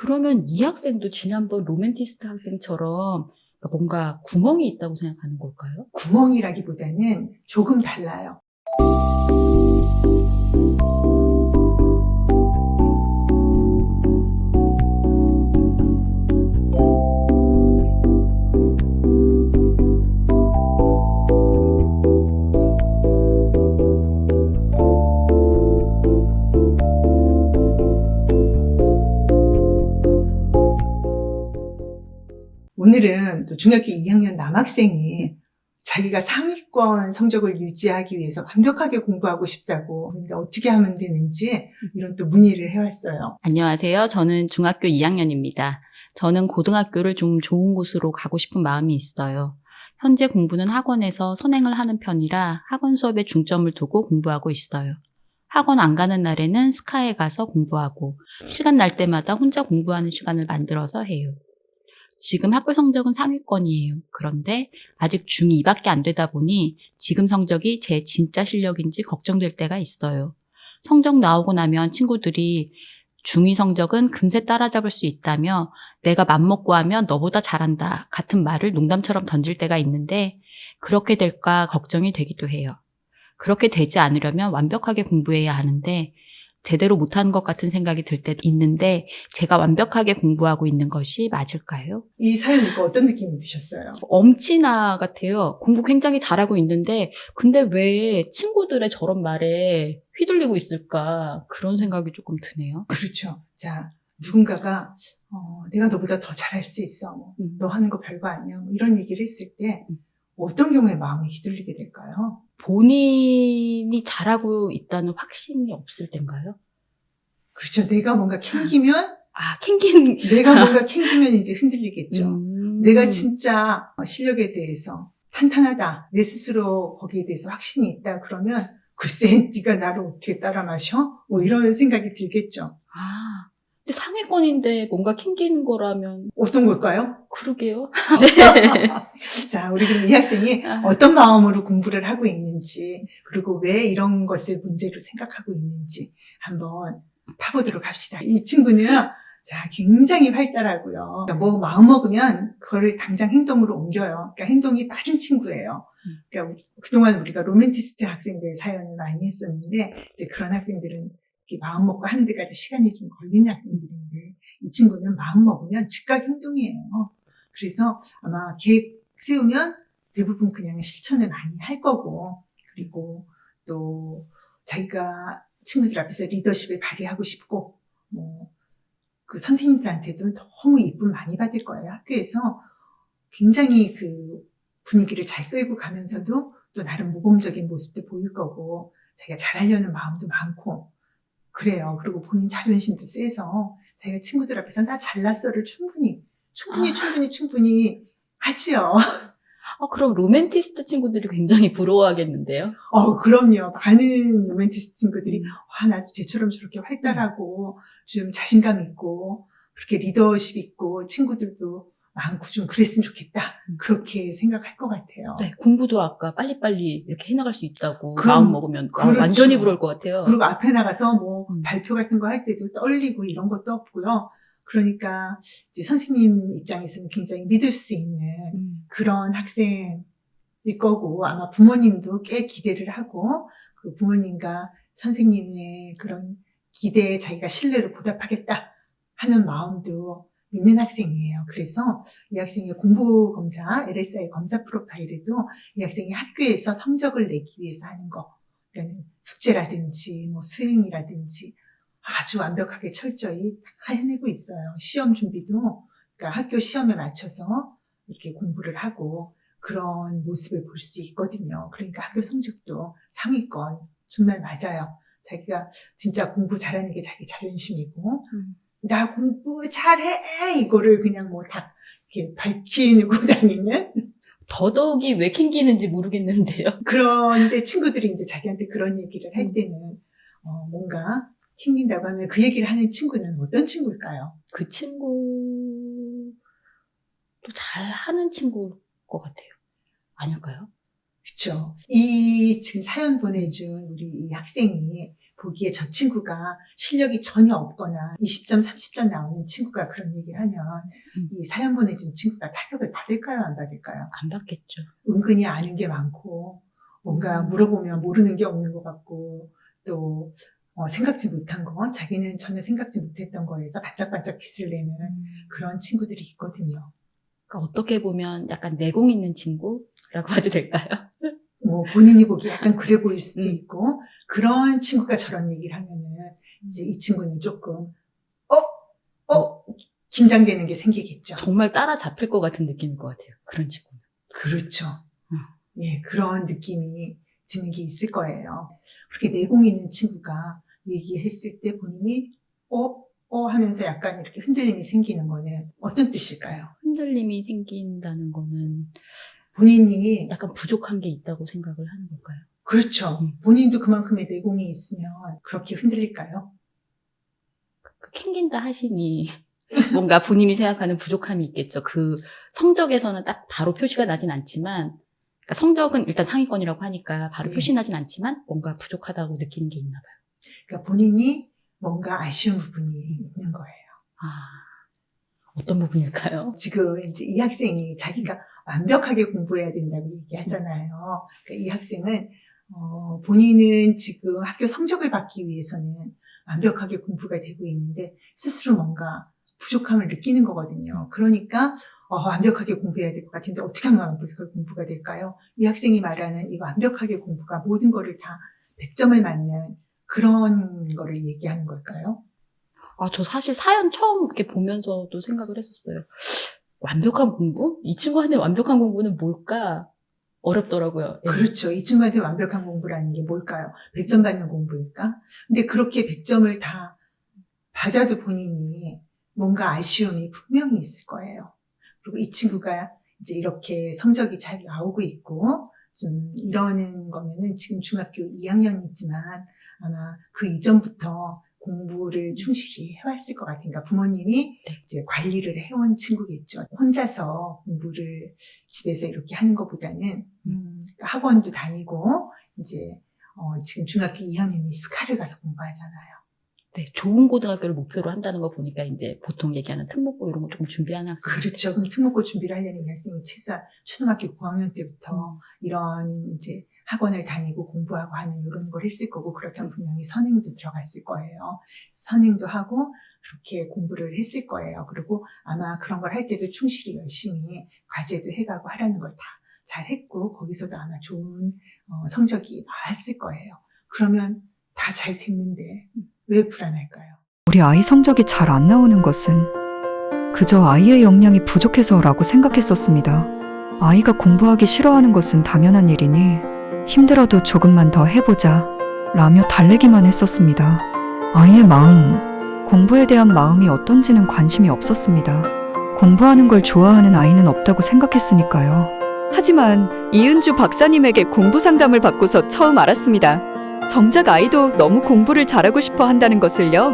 그러면 이 학생도 지난번 로맨티스트 학생처럼 뭔가 구멍이 있다고 생각하는 걸까요? 구멍이라기보다는 조금 달라요. 오늘은 또 중학교 2학년 남학생이 자기가 상위권 성적을 유지하기 위해서 완벽하게 공부하고 싶다고, 근데 어떻게 하면 되는지 이런 또 문의를 해왔어요. 안녕하세요. 저는 중학교 2학년입니다. 저는 고등학교를 좀 좋은 곳으로 가고 싶은 마음이 있어요. 현재 공부는 학원에서 선행을 하는 편이라 학원 수업에 중점을 두고 공부하고 있어요. 학원 안 가는 날에는 스카에 가서 공부하고 시간 날 때마다 혼자 공부하는 시간을 만들어서 해요. 지금 학교 성적은 상위권이에요. 그런데 아직 중2밖에 안 되다 보니 지금 성적이 제 진짜 실력인지 걱정될 때가 있어요. 성적 나오고 나면 친구들이 중2 성적은 금세 따라잡을 수 있다며 내가 맘먹고 하면 너보다 잘한다 같은 말을 농담처럼 던질 때가 있는데 그렇게 될까 걱정이 되기도 해요. 그렇게 되지 않으려면 완벽하게 공부해야 하는데 제대로 못하는 것 같은 생각이 들 때도 있는데 제가 완벽하게 공부하고 있는 것이 맞을까요? 이 사연 읽고 어떤 느낌이 드셨어요? 엄친아 같아요. 공부 굉장히 잘하고 있는데 근데 왜 친구들의 저런 말에 휘둘리고 있을까 그런 생각이 조금 드네요. 그렇죠. 자, 누군가가 내가 너보다 더 잘할 수 있어. 너 하는 거 별거 아니야. 이런 얘기를 했을 때 어떤 경우에 마음이 휘둘리게 될까요? 본인이 잘하고 있다는 확신이 없을 땐가요? 그렇죠. 내가 뭔가 캥기면 캥긴. 내가 뭔가 캥기면 이제 흔들리겠죠. 내가 진짜 실력에 대해서 탄탄하다. 내 스스로 거기에 대해서 확신이 있다. 그러면 글쎄 네가 나를 어떻게 따라 마셔? 뭐 이런 생각이 들겠죠. 근데 상위권인데 뭔가 캥기는 거라면 어떤 걸까요? 그러게요. 자, 우리 그럼 이 학생이 어떤 마음으로 공부를 하고 있는지, 그리고 왜 이런 것을 문제로 생각하고 있는지 한번 파보도록 합시다. 이 친구는 자, 굉장히 활달하고요. 그러니까 뭐 마음 먹으면 그거를 당장 행동으로 옮겨요. 그러니까 행동이 빠른 친구예요. 그러니까 그동안 우리가 로맨티스트 학생들 사연을 많이 했었는데 이제 그런 학생들은 이렇게 마음 먹고 하는 데까지 시간이 좀 걸리는 학생들인데 이 친구는 마음 먹으면 즉각 행동이에요. 그래서 아마 계획 세우면 대부분 그냥 실천을 많이 할 거고, 그리고 또 자기가 친구들 앞에서 리더십을 발휘하고 싶고, 그 선생님들한테도 너무 이쁨 많이 받을 거예요. 학교에서 굉장히 그 분위기를 잘 끌고 가면서도 또 나름 모범적인 모습도 보일 거고, 자기가 잘하려는 마음도 많고, 그래요. 그리고 본인 자존심도 세서 자기가 친구들 앞에서 나 잘났어를 충분히 하지요. 그럼 로맨티스트 친구들이 굉장히 부러워하겠는데요? 그럼요. 많은 로맨티스트 친구들이 나도 쟤처럼 저렇게 활달하고 좀 자신감 있고 그렇게 리더십 있고 친구들도 많고 좀 그랬으면 좋겠다. 그렇게 생각할 것 같아요. 네, 공부도 아까 빨리빨리 이렇게 해나갈 수 있다고 그럼, 마음 먹으면 그렇죠. 완전히 부러울 것 같아요. 그리고 앞에 나가서 뭐 발표 같은 거 할 때도 떨리고 이런 것도 없고요. 그러니까 이제 선생님 입장에서는 굉장히 믿을 수 있는 그런 학생일 거고, 아마 부모님도 꽤 기대를 하고 그 부모님과 선생님의 그런 기대에 자기가 신뢰를 보답하겠다 하는 마음도 있는 학생이에요. 그래서 이 학생의 공부 검사, LSI 검사 프로파일에도 이 학생이 학교에서 성적을 내기 위해서 하는 거, 그러니까 숙제라든지 뭐 수행이라든지 아주 완벽하게 철저히 다 해내고 있어요. 시험 준비도 그러니까 학교 시험에 맞춰서 이렇게 공부를 하고 그런 모습을 볼 수 있거든요. 그러니까 학교 성적도 상위권 정말 맞아요. 자기가 진짜 공부 잘하는 게 자기 자존심이고 나 공부 잘해 이거를 그냥 뭐 다 이렇게 밝히고 다니는 더더욱이 왜 캥기는지 모르겠는데요. 그런데 친구들이 이제 자기한테 그런 얘기를 할 때는 뭔가 캥긴다고 하면 그 얘기를 하는 친구는 어떤 친구일까요? 그 친구도 잘하는 친구일 것 같아요. 아닐까요? 그렇죠. 이 지금 사연 보내준 우리 이 학생이 보기에 저 친구가 실력이 전혀 없거나 20점, 30점 나오는 친구가 그런 얘기를 하면 이 사연 보내준 친구가 타격을 받을까요? 안 받을까요? 안 받겠죠. 은근히 아는 게 많고 뭔가 물어보면 모르는 게 없는 것 같고 또 생각지 못한 거, 자기는 전혀 생각지 못했던 거에서 반짝반짝 빛을 내는 그런 친구들이 있거든요. 그러니까 어떻게 보면 약간 내공 있는 친구라고 봐도 될까요? 뭐 본인이 보기 약간 그래 보일 수도 있고 그런 친구가 저런 얘기를 하면은 이제 이 친구는 조금 긴장되는 게 생기겠죠. 정말 따라잡힐 것 같은 느낌일 것 같아요. 그런 친구는. 그렇죠. 예, 그런 느낌이 드는 게 있을 거예요. 그렇게 내공 있는 친구가 얘기했을 때 본인이 하면서 약간 이렇게 흔들림이 생기는 거는 어떤 뜻일까요? 흔들림이 생긴다는 거는 본인이 약간 부족한 게 있다고 생각을 하는 걸까요? 그렇죠. 본인도 그만큼의 내공이 있으면 그렇게 흔들릴까요? 캥긴다 하시니 뭔가 본인이 생각하는 부족함이 있겠죠. 그 성적에서는 딱 바로 표시가 나진 않지만 그러니까 성적은 일단 상위권이라고 하니까 바로 네. 표시나진 않지만 뭔가 부족하다고 느끼는 게 있나 봐요. 그러니까 본인이 뭔가 아쉬운 부분이 있는 거예요. 어떤 부분일까요? 지금 이제 이 학생이 자기가 완벽하게 공부해야 된다고 얘기하잖아요. 그러니까 이 학생은 본인은 지금 학교 성적을 받기 위해서는 완벽하게 공부가 되고 있는데 스스로 뭔가 부족함을 느끼는 거거든요. 그러니까 완벽하게 공부해야 될 것 같은데 어떻게 하면 완벽하게 공부가 될까요? 이 학생이 말하는 이 완벽하게 공부가 모든 거를 다 100점을 맞는 그런 거를 얘기하는 걸까요? 저 사실 사연 처음 이렇게 보면서도 생각을 했었어요. 완벽한 공부? 이 친구한테 완벽한 공부는 뭘까? 어렵더라고요. 예. 그렇죠. 이 친구한테 완벽한 공부라는 게 뭘까요? 100점 받는 공부일까? 근데 그렇게 100점을 다 받아도 본인이 뭔가 아쉬움이 분명히 있을 거예요. 그리고 이 친구가 이제 이렇게 성적이 잘 나오고 있고, 좀 이러는 거면은 지금 중학교 2학년이지만 아마 그 이전부터 공부를 충실히 해왔을 것 같으니까 부모님이 이제 관리를 해온 친구겠죠. 혼자서 공부를 집에서 이렇게 하는 것보다는 학원도 다니고 이제 지금 중학교 2학년이 스카를 가서 공부하잖아요. 네, 좋은 고등학교를 목표로 한다는 거 보니까 이제 보통 얘기하는 특목고 이런 거 조금 준비하는 학생. 그렇죠. 그럼 특목고 준비를 하려는 이 학생이 최소한 초등학교 고학년 때부터 이런 이제 학원을 다니고 공부하고 하는 이런 걸 했을 거고 그렇다면 분명히 선행도 들어갔을 거예요. 선행도 하고 그렇게 공부를 했을 거예요. 그리고 아마 그런 걸 할 때도 충실히 열심히 과제도 해가고 하라는 걸 다 잘했고 거기서도 아마 좋은 성적이 나왔을 거예요. 그러면 다 잘 됐는데 왜 불안할까요? 우리 아이 성적이 잘 안 나오는 것은 그저 아이의 역량이 부족해서라고 생각했었습니다. 아이가 공부하기 싫어하는 것은 당연한 일이니 힘들어도 조금만 더 해보자 라며 달래기만 했었습니다. 아이의 마음, 공부에 대한 마음이 어떤지는 관심이 없었습니다. 공부하는 걸 좋아하는 아이는 없다고 생각했으니까요. 하지만 이은주 박사님에게 공부 상담을 받고서 처음 알았습니다. 정작 아이도 너무 공부를 잘하고 싶어 한다는 것을요.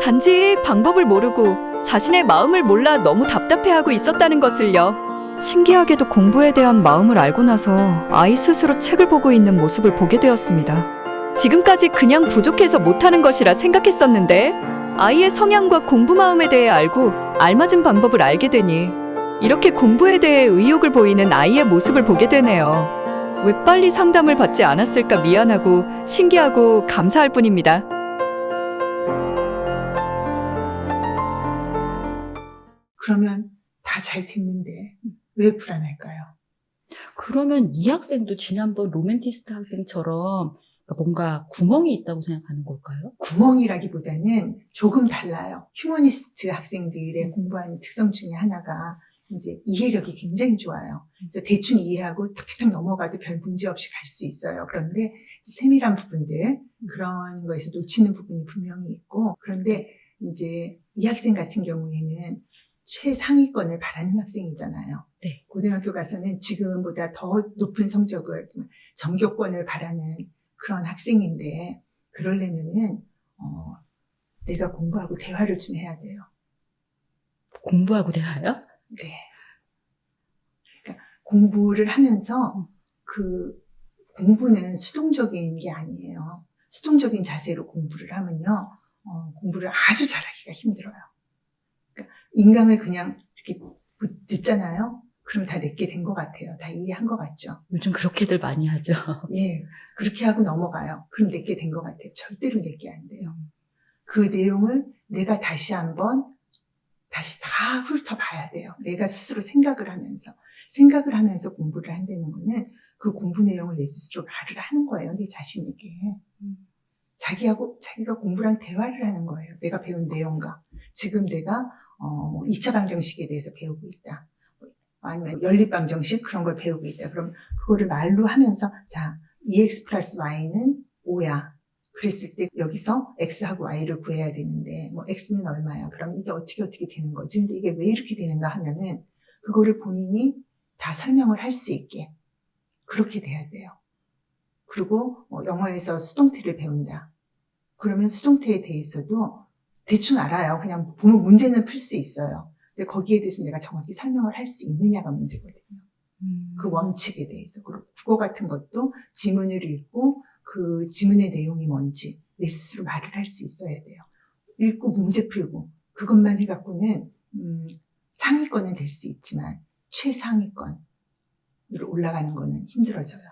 단지 방법을 모르고 자신의 마음을 몰라 너무 답답해하고 있었다는 것을요. 신기하게도 공부에 대한 마음을 알고 나서 아이 스스로 책을 보고 있는 모습을 보게 되었습니다. 지금까지 그냥 부족해서 못하는 것이라 생각했었는데 아이의 성향과 공부 마음에 대해 알고 알맞은 방법을 알게 되니 이렇게 공부에 대해 의욕을 보이는 아이의 모습을 보게 되네요. 왜 빨리 상담을 받지 않았을까 미안하고 신기하고 감사할 뿐입니다. 그러면 다 잘 됐는데 왜 불안할까요? 그러면 이 학생도 지난번 로맨티스트 학생처럼 뭔가 구멍이 있다고 생각하는 걸까요? 구멍이라기보다는 조금 달라요. 휴머니스트 학생들의 공부하는 특성 중에 하나가 이제 이해력이 굉장히 좋아요. 그래서 대충 이해하고 탁탁탁 넘어가도 별 문제 없이 갈 수 있어요. 그런데 세밀한 부분들, 그런 거에서 놓치는 부분이 분명히 있고, 그런데 이제 이 학생 같은 경우에는 최상위권을 바라는 학생이잖아요. 네. 고등학교 가서는 지금보다 더 높은 성적을, 전교권을 바라는 그런 학생인데, 그러려면은, 내가 공부하고 대화를 좀 해야 돼요. 공부하고 대화요? 네. 그러니까 공부를 하면서 그 공부는 수동적인 게 아니에요. 수동적인 자세로 공부를 하면요, 공부를 아주 잘하기가 힘들어요. 그러니까 인강을 그냥 이렇게 듣잖아요. 그럼 다 내게 된 것 같아요. 다 이해한 것 같죠. 요즘 그렇게들 많이 하죠. 예, 그렇게 하고 넘어가요. 그럼 내게 된 것 같아요. 절대로 내게 안 돼요. 그 내용을 내가 다시 다 훑어봐야 돼요. 내가 스스로 생각을 하면서 공부를 한다는 거는 그 공부 내용을 내 스스로 말을 하는 거예요. 내 자신에게. 자기가 공부랑 대화를 하는 거예요. 내가 배운 내용과. 지금 내가, 2차 방정식에 대해서 배우고 있다. 아니면 연립방정식 그런 걸 배우고 있다. 그럼 그거를 말로 하면서, 자, 2x 플러스 y는 5야. 그랬을 때 여기서 x하고 y를 구해야 되는데 뭐 x는 얼마야? 그럼 이게 어떻게 되는 거지? 근데 이게 왜 이렇게 되는가 하면은 그거를 본인이 다 설명을 할 수 있게 그렇게 돼야 돼요. 그리고 영어에서 수동태를 배운다. 그러면 수동태에 대해서도 대충 알아요. 그냥 보면 문제는 풀 수 있어요. 근데 거기에 대해서 내가 정확히 설명을 할 수 있느냐가 문제거든요. 그 원칙에 대해서. 그리고 국어 같은 것도 지문을 읽고 그 지문의 내용이 뭔지 내 스스로 말을 할 수 있어야 돼요. 읽고 문제 풀고 그것만 해갖고는 상위권은 될 수 있지만 최상위권으로 올라가는 거는 힘들어져요.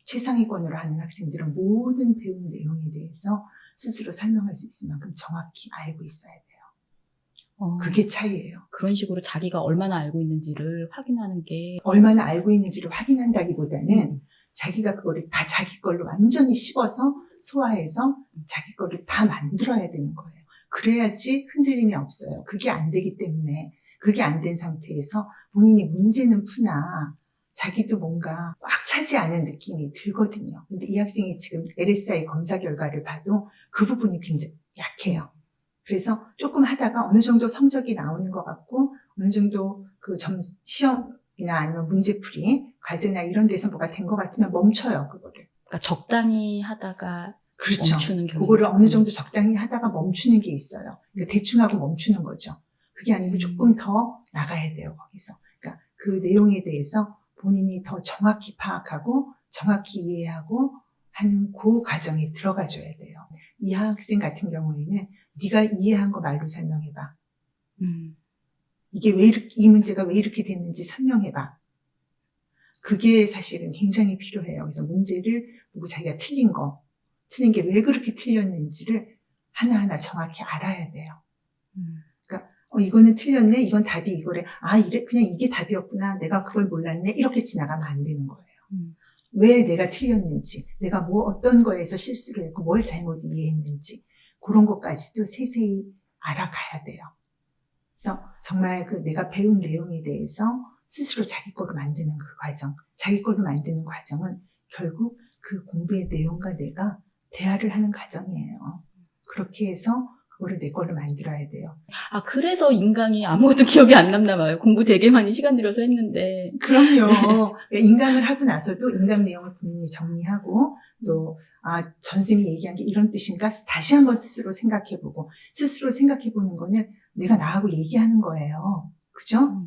최상위권으로 하는 학생들은 모든 배운 내용에 대해서 스스로 설명할 수 있을 만큼 정확히 알고 있어야 돼요. 그게 차이예요. 그런 식으로 자기가 얼마나 알고 있는지를 확인하는 게 얼마나 알고 있는지를 확인한다기보다는 자기가 그거를 다 자기 걸로 완전히 씹어서 소화해서 자기 거를 다 만들어야 되는 거예요. 그래야지 흔들림이 없어요. 그게 안 되기 때문에 그게 안 된 상태에서 본인이 문제는 푸나 자기도 뭔가 꽉 차지 않은 느낌이 들거든요. 근데 이 학생이 지금 LSI 검사 결과를 봐도 그 부분이 굉장히 약해요. 그래서 조금 하다가 어느 정도 성적이 나오는 것 같고 어느 정도 그 시험이나 아니면 문제풀이, 과제나 이런 데서 뭐가 된 것 같으면 멈춰요, 그거를. 그러니까 적당히 하다가 그렇죠. 멈추는 경우. 그거를 어느 정도 적당히 하다가 멈추는 게 있어요. 그러니까 대충 하고 멈추는 거죠. 그게 아니고 조금 더 나가야 돼요, 거기서. 그러니까 그 내용에 대해서 본인이 더 정확히 파악하고 정확히 이해하고 하는 그 과정에 들어가줘야 돼요. 이 학생 같은 경우에는 네가 이해한 거 말로 설명해봐. 이게 이 문제가 왜 이렇게 됐는지 설명해봐. 그게 사실은 굉장히 필요해요. 그래서 문제를 보고 자기가 틀린 게 왜 그렇게 틀렸는지를 하나하나 정확히 알아야 돼요. 그러니까 이거는 틀렸네, 이건 답이 이거래. 그냥 이게 답이었구나. 내가 그걸 몰랐네. 이렇게 지나가면 안 되는 거예요. 왜 내가 틀렸는지, 내가 어떤 거에서 실수를 했고 뭘 잘못 이해했는지 그런 것까지도 세세히 알아가야 돼요. 그래서 정말 그 내가 배운 내용에 대해서 스스로 자기 거로 만드는 그 과정, 자기 거로 만드는 과정은 결국 그 공부의 내용과 내가 대화를 하는 과정이에요. 그렇게 해서 그거를 내 걸로 만들어야 돼요. 그래서 인강이 아무것도 기억이 안 남나 봐요. 공부 되게 많이 시간 들여서 했는데. 그럼요. 인강을 하고 나서도 인강 내용을 본인이 정리하고 또 전 선생님이 얘기한 게 이런 뜻인가 다시 한번 스스로 생각해보고 스스로 생각해보는 거는 내가 나하고 얘기하는 거예요. 그죠?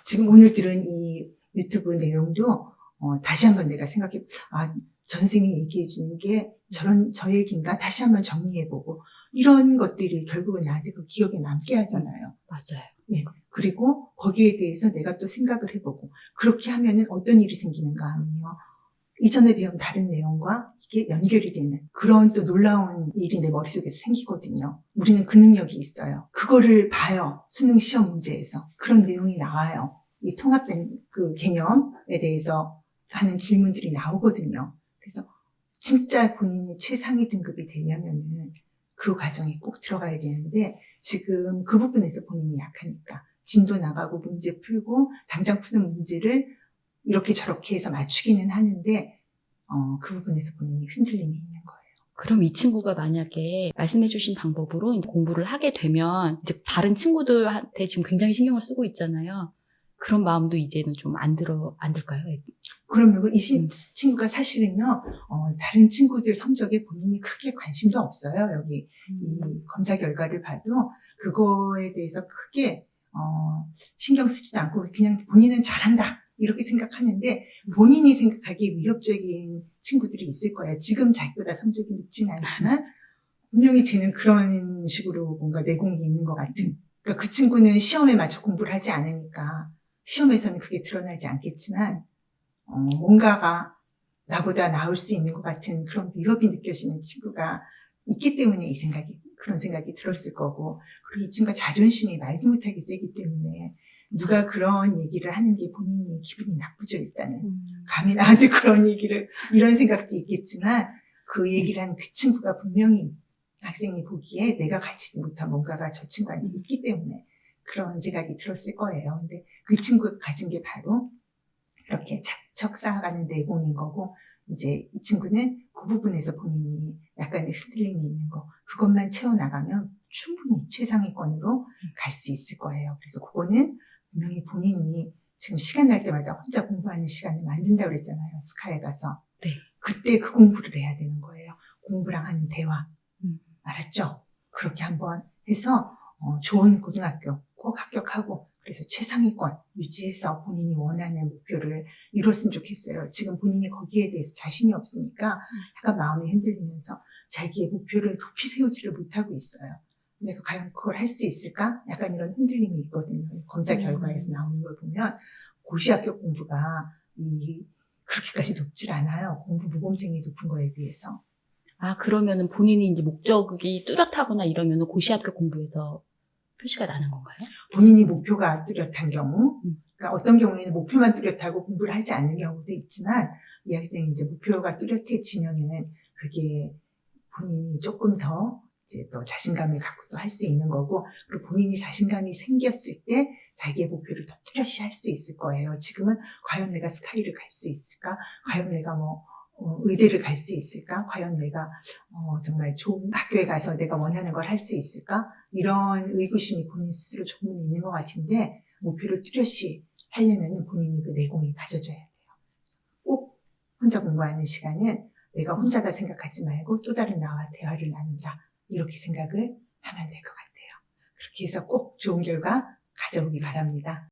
지금 오늘 들은 이 유튜브 내용도 다시 한번 내가 생각해 전 선생님이 얘기해 주는 게 저 얘기인가 다시 한번 정리해보고 이런 것들이 결국은 나한테 그 기억에 남게 하잖아요. 맞아요. 예. 그리고 거기에 대해서 내가 또 생각을 해보고 그렇게 하면은 어떤 일이 생기는가 하면요. 이전에 배운 다른 내용과 이게 연결이 되는 그런 또 놀라운 일이 내 머릿속에서 생기거든요. 우리는 그 능력이 있어요. 그거를 봐요. 수능 시험 문제에서. 그런 내용이 나와요. 이 통합된 그 개념에 대해서 하는 질문들이 나오거든요. 그래서 진짜 본인이 최상위 등급이 되려면은 그 과정에 꼭 들어가야 되는데 지금 그 부분에서 본인이 약하니까 진도 나가고 문제 풀고 당장 푸는 문제를 이렇게 저렇게 해서 맞추기는 하는데 그 부분에서 본인이 흔들림이 있는 거예요. 그럼 이 친구가 만약에 말씀해주신 방법으로 이제 공부를 하게 되면 이제 다른 친구들한테 지금 굉장히 신경을 쓰고 있잖아요. 그런 마음도 이제는 좀 안 들까요? 그럼요. 이 친구가 사실은요, 다른 친구들 성적에 본인이 크게 관심도 없어요. 여기 이 검사 결과를 봐도 그거에 대해서 크게 신경 쓰지도 않고 그냥 본인은 잘한다 이렇게 생각하는데 본인이 생각하기에 위협적인 친구들이 있을 거예요. 지금 자기보다 성적이 높지는 않지만 분명히 쟤는 그런 식으로 뭔가 내공이 있는 것 같은. 그러니까 그 친구는 시험에 맞춰 공부를 하지 않으니까 시험에서는 그게 드러나지 않겠지만 뭔가가 나보다 나을 수 있는 것 같은 그런 위협이 느껴지는 친구가 있기 때문에 그런 생각이 들었을 거고, 그리고 이 친구가 자존심이 말도 못하게 세기 때문에 누가 그런 얘기를 하는 게 본인이 기분이 나쁘죠, 일단은. 감히 나한테 그런 얘기를, 이런 생각도 있겠지만, 그 얘기를 한 그 친구가 분명히 학생이 보기에 내가 가지지 못한 뭔가가 저 친구한테 있기 때문에 그런 생각이 들었을 거예요. 근데 그 친구가 가진 게 바로 이렇게 척척 쌓아가는 내공인 거고, 이제 이 친구는 그 부분에서 본인이 약간의 흔들림이 있는 거, 그것만 채워나가면 충분히 최상위권으로 갈 수 있을 거예요. 그래서 그거는 분명히 본인이 지금 시간 날 때마다 혼자 공부하는 시간을 만든다고 그랬잖아요. 스카에 가서. 네. 그때 그 공부를 해야 되는 거예요. 공부랑 하는 대화. 알았죠? 그렇게 한번 해서 좋은 고등학교 꼭 합격하고, 그래서 최상위권 유지해서 본인이 원하는 목표를 이뤘으면 좋겠어요. 지금 본인이 거기에 대해서 자신이 없으니까 약간 마음이 흔들리면서 자기의 목표를 높이 세우지를 못하고 있어요. 내가 과연 그걸 할 수 있을까? 약간 이런 흔들림이 있거든요. 검사 결과에서 나오는 걸 보면 고시학교 공부가 그렇게까지 높질 않아요. 공부 모범생이 높은 거에 비해서. 아, 그러면은 본인이 이제 목적이 뚜렷하거나 이러면은 고시학교 공부에서 표시가 나는 건가요? 본인이 목표가 뚜렷한 경우, 그러니까 어떤 경우에는 목표만 뚜렷하고 공부를 하지 않는 경우도 있지만, 이 학생이 이제 목표가 뚜렷해지면은 그게 본인이 조금 더 이제 또 자신감을 갖고 또 할 수 있는 거고, 그리고 본인이 자신감이 생겼을 때 자기의 목표를 더 뚜렷이 할 수 있을 거예요. 지금은 과연 내가 스카이를 갈 수 있을까? 과연 내가 의대를 갈 수 있을까? 과연 내가 정말 좋은 학교에 가서 내가 원하는 걸 할 수 있을까? 이런 의구심이 본인 스스로 조금 있는 것 같은데, 목표를 뚜렷이 하려면 본인이 그 내공이 가져져야 돼요. 꼭 혼자 공부하는 시간은 내가 혼자다 생각하지 말고 또 다른 나와 대화를 나눈다, 이렇게 생각을 하면 될 것 같아요. 그렇게 해서 꼭 좋은 결과 가져오기 바랍니다.